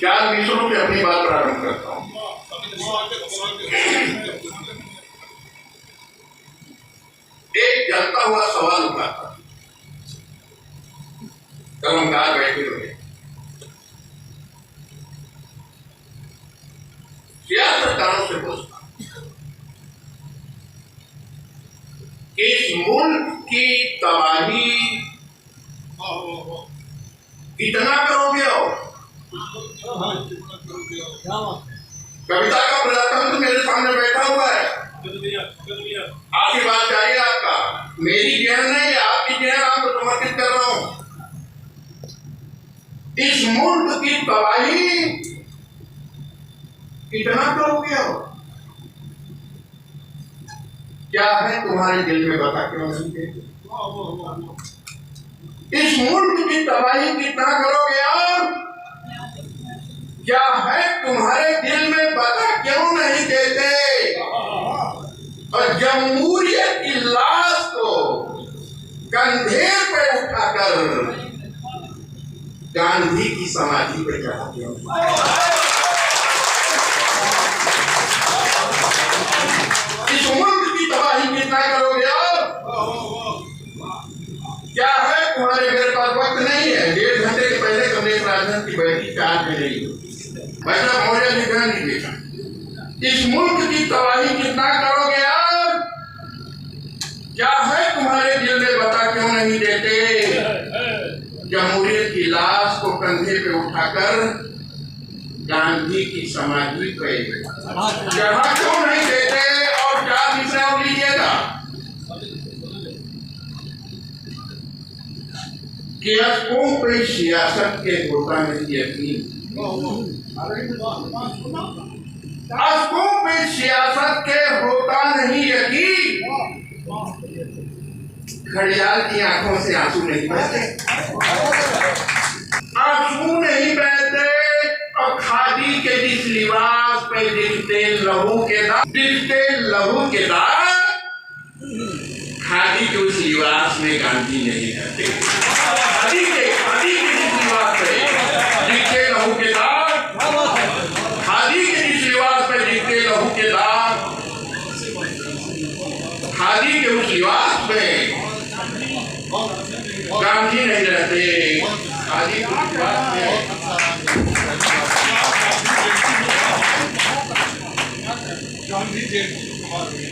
4 मिसरों से अपनी बात प्रारंभ करता हूं। एक जलता हुआ सवाल उठाता, कलमकार बैठे हुए सियासतदानों से पूछता, इस मुल्क की तबाही कितना करोगे हो? कविता का प्रजातंत्र मेरे सामने बैठा हुआ है, आशीर्वाद चाहिए आपका, मेरी जहन नहीं, आपकी जहन आपको समर्पित कर रहा हूं। इस मुल्क की तबाही कितना करोगे हो? क्या है तुम्हारे दिल में, बता क्यों नहीं देते? इस मुल्क की तबाही कितना करोगे और क्या है तुम्हारे दिल में, बता क्यों नहीं देते? और जमहूरियत की लाश को कंधे पे उठाकर गांधी की समाधि पे चढ़ाते हो। इस मुल्क की तबाही कितना करोगे और क्या है तुम्हारे, मेरे पास वक्त नहीं है, 1.5 घंटे के पहले कमलेश राजन की बैठक चार्ज में नहीं होती, वैसा मौर्य लिखना नहीं देखा। इस मुल्क की तबाही कितना करोगे और क्या है तुम्हारे दिल में, बता क्यों नहीं देते? जमहूरियत की लाश को कंधे पे उठाकर गांधी की समाधि पे जगह क्यों नहीं देते? और 4 मिसरे और लीजिएगा कि अशकों पे सियासत के होता नहीं यकीन, अशकों पे सियासत के होता नहीं यकीन, घड़ियाल की आंखों से आंसू नहीं बहते, आंसू नहीं बहते, और खादी के जिस लिबास पे दिखते लहू के दाग, दिखते लहू के दाग, खादी के उस लिबास में गांधी नहीं रहते। खादी के जिस लिबास पे दिखते लहू के दाग, खादी के जिस लिबास पे दिखते लहू के दाग, खादी के उस लिबास में गांधी नहीं रहते। खादी के उस लिबास में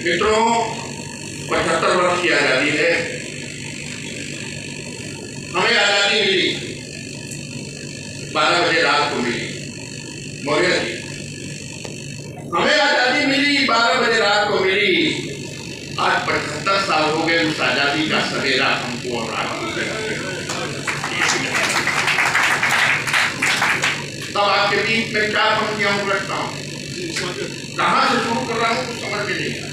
मित्रों, 75 वर्ष की आजादी है, हमें आजादी मिली 12 बजे रात को मिली, मौर्य जी हमें आजादी मिली 12 बजे रात को मिली। आज 75 साल हो गए उस आजादी का सवेरा हमको और आपको। तब आपके बीच में 4 पंक्तियां रखता हूं, कहां से शुरू कर रहा हूं कुछ समझ में नहीं आता।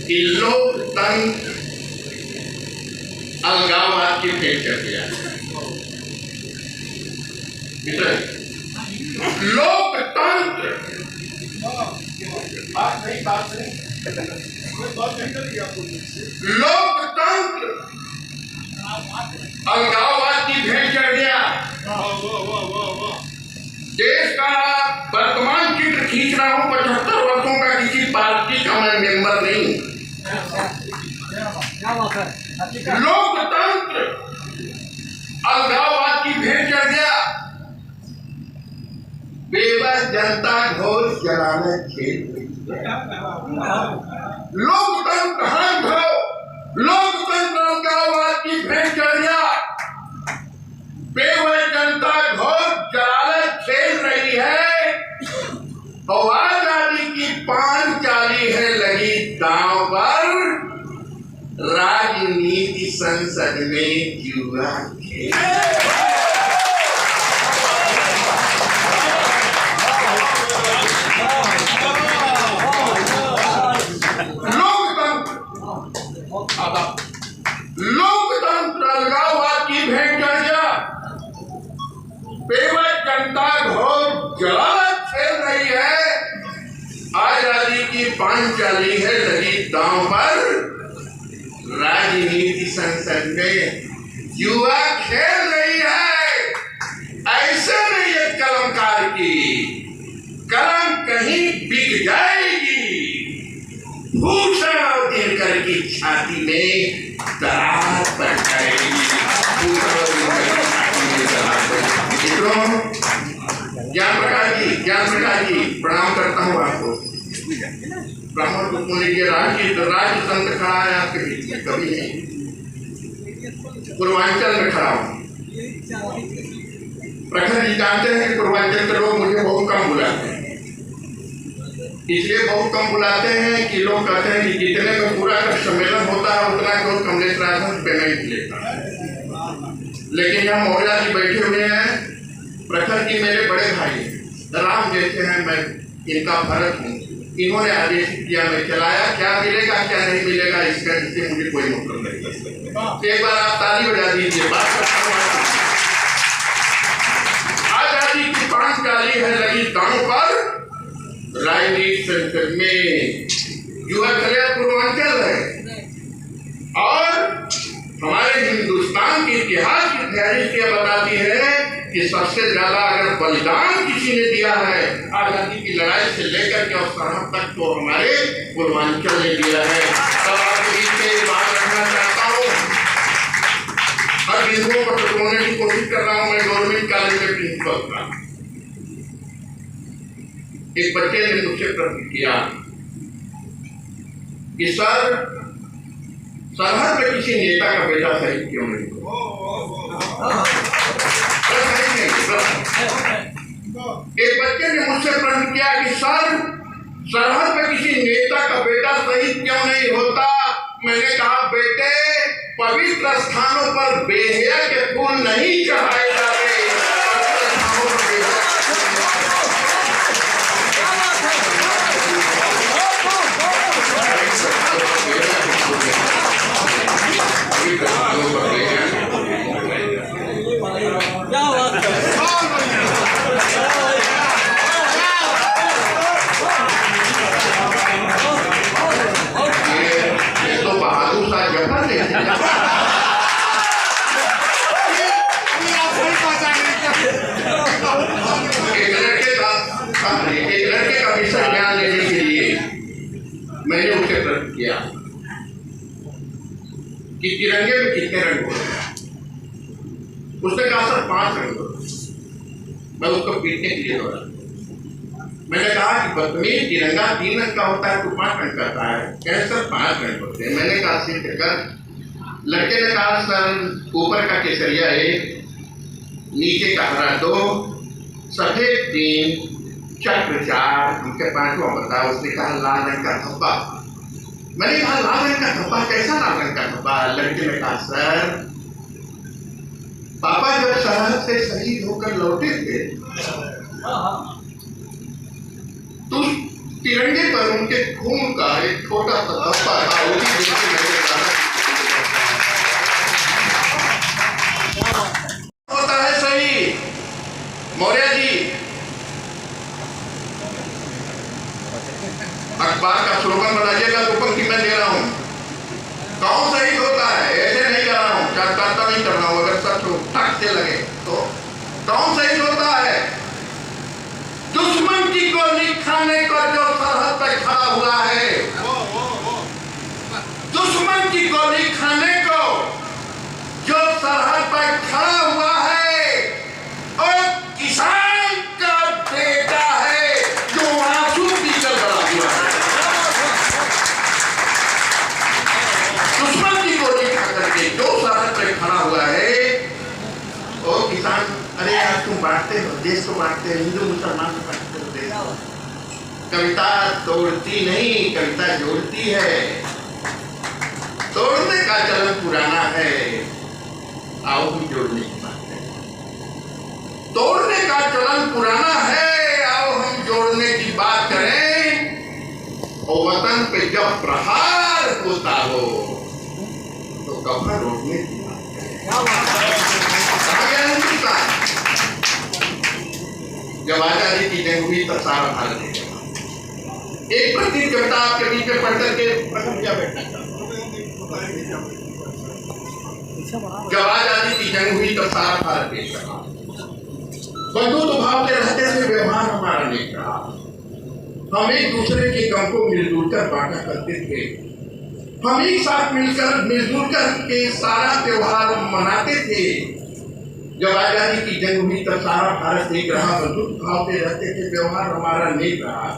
कि लोकतंत्र अलगाववाद की भेंट कर दिया। मित्र, लोकतंत्र लोकतंत्र अलगाववाद की भेंट कर गया। देश का वर्तमान चित्र खींच रहा हूं, 75 वर्षों का किसी पार्टी का मैं मेंबर नहीं हूं। लोकतंत्र अलगाववाद की भेंट चढ़ गया। बेबस जनता घोष जलाने खेल, लोकतंत्र हाथ धो, लोकतंत्र अलगाववाद की भेंट चढ़ गया। बेबस जनता घोष जलाने खेल रही है, और आजादी की पांचाली है लगी दांव पर, राजनीति संसद में जुआ खेल। लोकतंत्र अलगाववाद की भेंट चढ़ गया। बेवजह जनता घोर जलालत खेल रही है, आजादी की पांचाली है लगी दांव पर, राजनीति संसद में जुआ खेल रही है। ऐसे में ये कलमकार की कलम कहीं बिक जाएगी। भूषण और दिनकर की छाती में दरार पड़ जाएगी। ज्ञान प्रकाश जी प्रणाम करता हूँ आपको। ब्राह्मण को बोले कि राज्य तंत्र खड़ा है आपके बीच में, कभी नहीं। पूर्वांचल में खड़ा हूँ। प्रखर जी जानते हैं कि पूर्वांचल के लोग मुझे बहुत कम बुलाते हैं। इसलिए बहुत कम बुलाते हैं कि लोग कहते हैं कि जितने में पूरा का सम्मेलन होता है उतना केवल कमलेश राजन पेमेंट लेता है। लेकिन यहाँ मौर्या जी बैठे हुए हैं। प्रखर जी मेरे बड़े भाई राम जैसे हैं, मैं इनका भरत हूँ। इन्होंने आदेश किया, मैं चलाया। क्या मिलेगा क्या नहीं मिलेगा इसका इससे मुझे कोई मतलब नहीं। एक बार आप ताली बजा दीजिए। बात आजादी की 5 डाली है लगी दांव पर। राजनीति संसद में युवा कल्याण पूर्वांचल है और हमारे हिंदुस्तान के इतिहास की तैयारी बताती है कि सबसे ज्यादा अगर बलिदान किसी ने दिया है आजादी की लड़ाई से लेकर के और सरहद तक तो हमारे पूर्वांचल ने दिया है। तब आपके बीच में बात रखना चाहता हूँ। हर बिंदुओं पर टटोलने की कोशिश कर रहा हूँ। मैं गवर्नमेंट कॉलेज में प्रिंसिपल था। एक बच्चे ने मुझसे प्रश्न किया कि सर सरहद पे किसी नेता का बेटा शहीद क्यों नहीं? एक बच्चे ने मुझसे प्रश्न किया कि सर सरहद पे किसी नेता का बेटा शहीद क्यों नहीं होता? मैंने कहा बेटे पवित्र स्थानों पर बेहया के फूल नहीं चढ़ाए जाते। एक लड़के का विषय ज्ञान लेने के लिए मैंने उसे प्रश्न किया कि तिरंगे में कितने रंग होते हैं? उसने कहा सर 5 रंग होते हैं। मैं उसको पीटने के लिए दौड़ा। मैंने कहा कि बदतमीज तिरंगा 3 रंग का होता है तो 5 रंग करता है। कहे सर 5 रंग होते हैं। मैंने कहा सिर्फ कर। लड़के ने कहा सर ऊपर का केसरिया 1, नीचे का हरा 2, सफेद 3, चक्र 4, उनके 5वां बताया। उसने कहा लाल रंग का धब्बा। मैंने कहा लाल रंग का धब्बा कैसा लाल रंग का धब्बा? लड़के ने कहा सर पापा जब सरहद से शहीद होकर लौटे थे तो तिरंगे पर उनके खून का एक छोटा सा धब्बा था। होता है सही मौर्य जी। अखबार का स्लोगन बनाइएगा तो पंक्ति में दे रहा हूँ। कौन शहीद होता है? ऐसे नहीं कर रहा हूँ, चाटता नहीं कर रहा हूँ। अगर सच हो ठक से लगे तो कौन शहीद होता है? दुश्मन की गोली खाने को जो सरहद पर खड़ा हुआ है। दुश्मन की गोली खाने को जो सरहद पर खड़ा हुआ है और किसान का बेटा है जो आंसू पीकर बड़ा हुआ है। दुश्मन की गोली खा करके जो सरहद पर खड़ा हुआ है वो किसान। अरे यार तुम बांटते हो, देश को बांटते हो, हिंदू मुसलमान को बांटते हो देश को। कविता तोड़ती नहीं, कविता जोड़ती है। तोड़ने का चलन पुराना है, आओ भी जोड़ने की बात करें। तोड़ने का चलन पुराना है, आओ हम जोड़ने की बात करें। और वतन पे जब प्रहार होता हो तो कफन रोकने की बात करें। जब आजादी की जंग हुई तब सारा भारत देखा। एक प्रतीक कविता आपके बीच में पढ़ करके प्रथम क्या बैठना चाहता हूं। जब आजादी की जंग हुई तब सारा भारत देश रहा। बंधुत्व भाव के रहते थे, व्यवहार हमारा नहीं रहा। हम एक दूसरे के गम को मिलजुल कर बांटा करते थे। हम एक साथ मिलजुल कर के सारा त्योहार मनाते थे। जब आजादी की जंग हुई तब सारा भारत एक रहा। बंधुत्व भाव से रहते थे, व्यवहार हमारा नहीं रहा।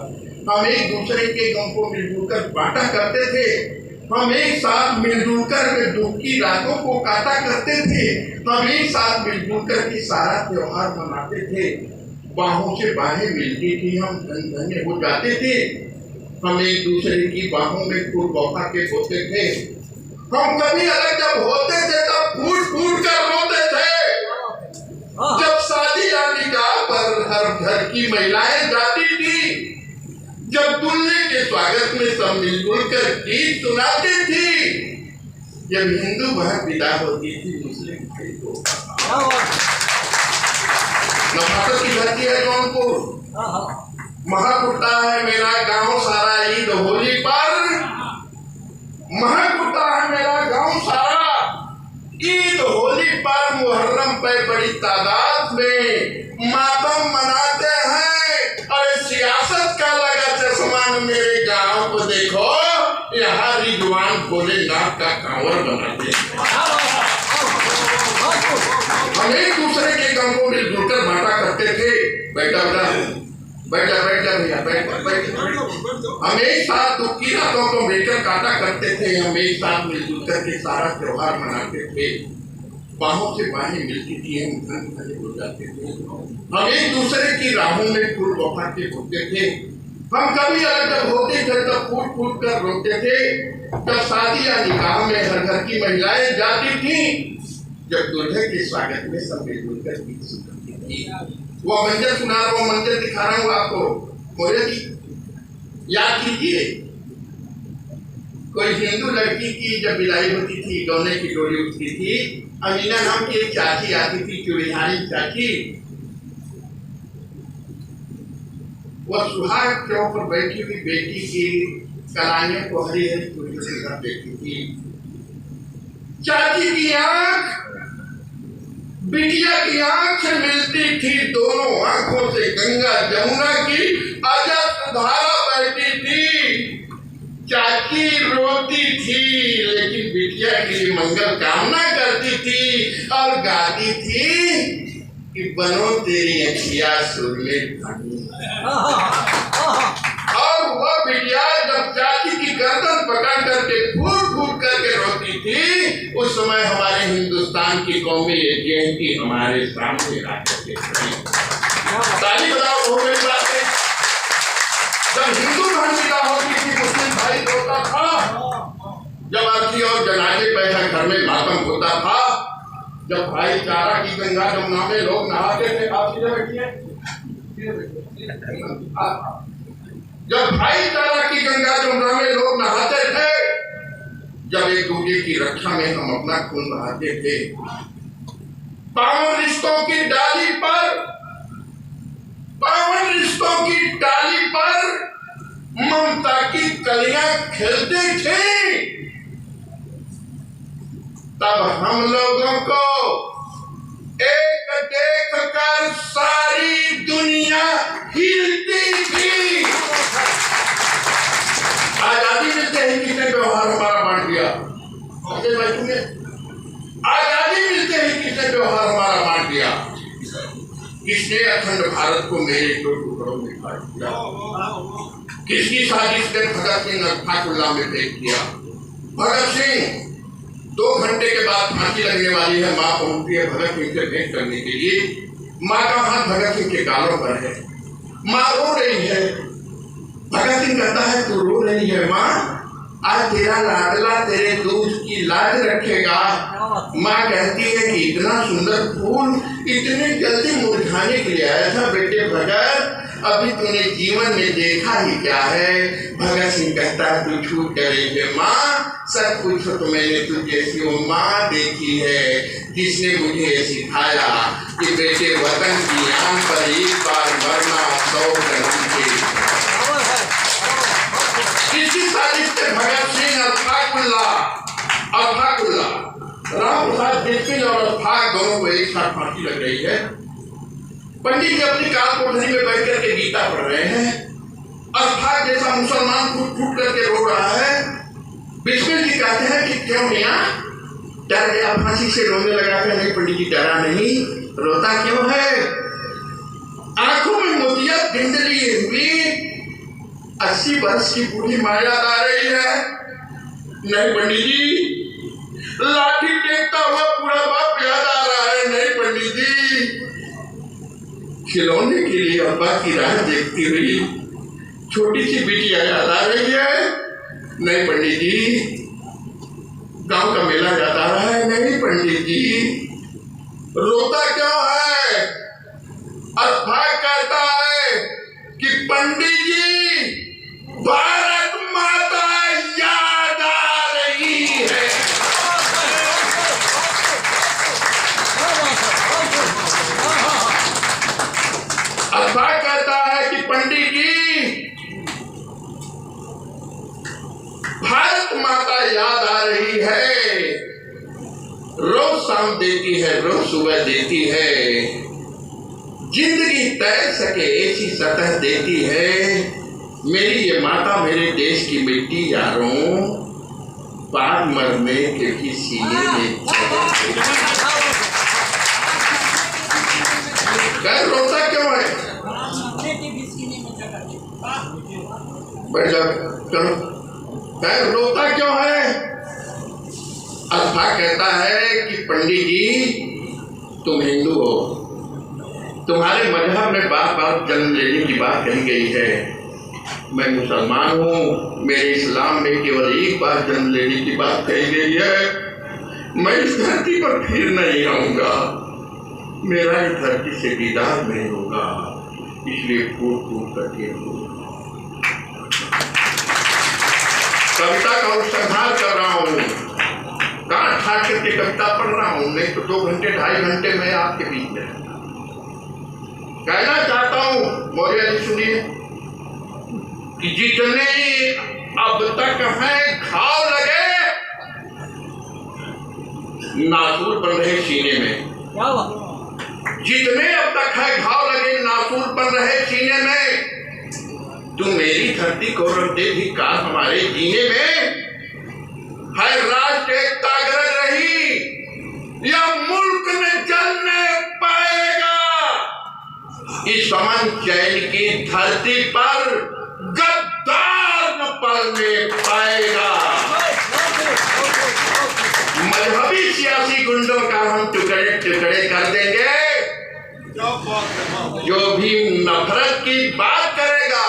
हम एक दूसरे के गम को मिलजुल कर बांटा करते थे। हम एक साथ मिलजुल कर दुख की रातों को काटा करते थे। हम एक साथ मिलजुल कर के सारा त्योहार मनाते थे। बाहों से बाहें मिलती थी, हम धन्य हो जाते थे। हम एक दूसरे की बाहों में फूल बौखा के होते थे। हम कभी अलग जब होते थे तब फूट फूट कर रोते थे। जब शादी या निकाह पर हर घर की महिलाएं जाती थी, जब दूल्हे के स्वागत में सब मिलजुल कर गीत सुनाते थे, जब हिंदू बहन विदा होती थी मुस्लिम भाई को। नवाबत की धरती है जौनपुर, महक उठता है मेरा गांव सारा ईद होली पर। महक उठता है मेरा गांव सारा ईद होली पर। मुहर्रम पे बड़ी तादाद में मातम मनाते हैं। और सियासत का लगा चश्मा मेरे गांव को देखो, यहाँ रिजवान भोलेनाथ का कांवर बनाते हैं। हम एक दूसरे के गम को मिलजुल कर बांटा करते थे। बैठा भैया बैठा। हम एक साथ दुख की रातों को मिलकर काटा करते थे। हम एक साथ मिलजुल कर के सारा त्योहार मनाते थे। बाहों से बाहें मिलती थी, हम धन हो जाते थे। हम एक दूसरे की राहों में फूल बौखा के होते थे। हम कभी अलग जब होते थे तब फूट फूट कर रोते थे। जब शादी या निकाह में हर घर की महिलाएं जाती थी, जब दूल्हे के स्वागत में सब मिलजुल कर गीत सुनाती थी। वो मंजर सुना रहा हूँ, मंजर दिखा रहा हूँ आपको। मोरे जी याद कीजिए, कोई हिंदू लड़की की जब विदाई होती थी, गौने की डोली उठती थी, अमीना नाम की एक चाची आती थी, चुड़िहारी चाची। वह सुहाग चौक पर बैठी हुई बेटी की कलाइयों को हरी हरी चूड़ियों से भर देती थी। चाची की आंख बिटिया की आंख से मिलती थी। दोनों आंखों से गंगा जमुना की अजब धारा बहती थी। चाची रोती थी लेकिन बिटिया के लिए मंगल कामना करती थी और गाती थी कि बनो तेरी अखियां सुरले धानी। और वह बिटिया जब चाची की गर्दन पकड़ करके फूट फूट करके रोती थी, उस समय हमारे हिंदुस्तान की कौमी एजेंसी हमारे सामने आकर के ताली बजाओ हो गई बातें। जब हिंदू बहन विदा होती थी, मुस्लिम भाई रोता था। जब अर्थी और जनाजे पे घर में मातम होता था। जब भाईचारा की गंगा जमुना में लोग नहाते थे, आप सीधे बैठिए। जब भाईचारा की गंगा जमुना में लोग नहाते थे, जब एक दूसरे की रक्षा में हम अपना खून बहाते थे, पावन रिश्तों की डाली पर ममता की कलियां खिलती थी, तब हम लोगों को एक देख कर सारी दुनिया हिलती थी। आजादी मिलते ही किसने व्यवहार हमारा बांट दिया? आजादी मिलते ही किसने व्यवहार हमारा बांट दिया? किसने अखंड भारत को मेरे दो टुकड़ों में काट दिया? किसकी साजिश ने भगत सिंह अर्थाकुल्ला में भेज दिया? भगत सिंह 2 घंटे के बाद फांसी लगने वाली है। माँ पहुंचती है भगत सिंह से भेंट करने के लिए। माँ का हाथ भगत सिंह के गालों पर है। माँ रो रही है। भगत सिंह कहता है तू रो रही है माँ, आज तेरा लाडला तेरे दूध की लाज रखेगा। माँ कहती है कि इतना सुंदर फूल इतनी जल्दी मुरझाने के लिए आया था बेटे भगत, अभी तूने जीवन में देखा ही क्या है? भगत सिंह कहता है तू छूट रही है माँ, सब कुछ तो मैंने तुझ जैसी वो माँ देखी है जिसने मुझे सिखाया कि बेटे वतन की आन पर एक बार मरना 100 जन्म के। भगत सिंह अर्थाकुल्ला राम प्रसाद आज बिस्मिल और अशफाक दोनों को एक साथ फांसी लग रही है। पंडित जी अपनी कालकोठरी में बैठ करके गीता पढ़ रहे हैं। अशफाक जैसा मुसलमान फूट फूट करके रो रहा है। बिस्मिल जी कहते हैं कि क्यों मियां डर गया फांसी से? रोने लगा कर नहीं पंडित जी डरा नहीं, रोता क्यों है? आंखों में मोतिया धिंडली हुई 80 वर्ष की बूढ़ी माँ याद आ रही है। नहीं पंडित जी, लाठी टेकता हुआ पूरा बाप याद आ रहा है। नहीं पंडित जी, खिलौने के लिए अब्बा की राह देखती हुई छोटी सी बिटिया याद आ रही है। नहीं पंडित जी, गांव का मेला याद आ रहा है। नहीं पंडित जी, रोता क्यों है? अशफाक कहता है कि पंडित जी, भारत माता याद आ रही है। अशफाक कहता है कि पंडित जी, भारत माता याद आ रही है। रोज शाम देती है, रोज सुबह देती है। जिंदगी तैर सके ऐसी सतह देती है। मेरी ये माता मेरे देश की मिट्टी यारों, पार मरने के भी सीने में कह रोता क्यों है? बैठ जाओ, चलो। कह रोता क्यों है? अशफाक कहता है कि पंडित जी, तुम हिंदू हो, तुम्हारे मजहब में बार बार जन्म लेने की बात कही गई है। मैं मुसलमान हूँ, मेरे इस्लाम में केवल एक बार जन्म लेने की बात कही गई है। मैं इस धरती पर फिर नहीं आऊंगा, मेरा इस धरती से दीदार नहीं होगा, इसलिए फूट फूट करके कविता का उपसंहार कर रहा हूँ। काट ठाट करके कविता पढ़ रहा हूँ, नहीं तो 2 घंटे 2.5 घंटे में आपके बीच में कहना चाहता हूँ। मौर्य जी सुनिए कि जितने अब तक हैं घाव लगे, नासूर बन रहे सीने में। जितने अब तक है घाव लगे, नासूर बन रहे सीने में। तू मेरी धरती को रख दे भी काश हमारे जीने में। है राष्ट्र एकता गरज रही, यह मुल्क न चलने पाएगा। इस अमन चैन की धरती पर गद्दार न पलने पाएगा। मजहबी सियासी गुंडों का हम टुकड़े टुकड़े कर देंगे। जो भी नफरत की बात करेगा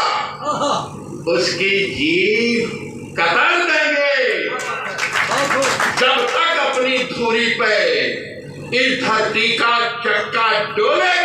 उसकी जीभ कतर देंगे। जब तक अपनी धुरी पे इस धरती का चक्का डोलेगा,